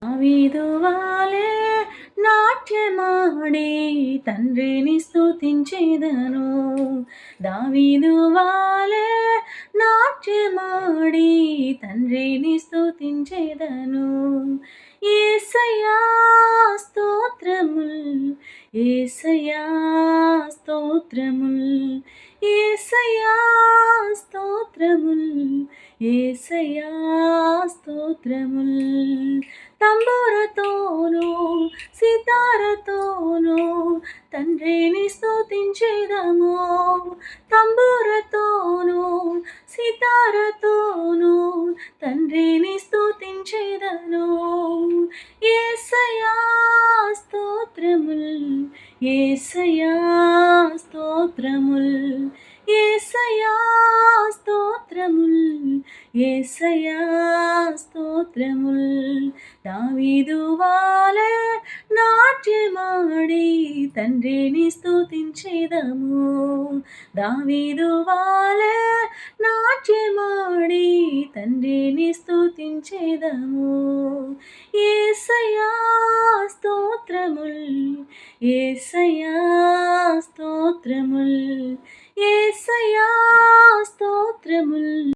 దావీదువాలే నాట్యమాడి తండ్రిని స్తుతించెదను. దావీదువాలే నాట్యమాడి తండ్రిని స్తుతించెదను. యేసయ్యా స్తోత్రముల్, యేసయ్యా స్తోత్రముల్, యేసయ్యా స్తోత్రముల్, యేసయ్యా స్తోత్రముల్. తంబురతోను సితారతోను తండ్రిని స్తుతించెదము. తంబురతోను సితారతోను తండ్రిని స్తుతించెదను. యేసయ్యా స్తోత్రముల్, యేసయ్యా స్తోత్రముల్, యేసయ్యా స్తోత్రముల్, యేసయ్యా స్తోత్రముల్. దావీదువాలే నాట్యమాడి తండ్రిని స్తుతించెదము. దావీదువాలే నాట్యమాడి తండ్రిని స్తుతించెదము. యేసయ్యా స్తోత్రముల్, యేసయ్యా స్తోత్రముల్, యేసయ్యా స్తోత్రముల్.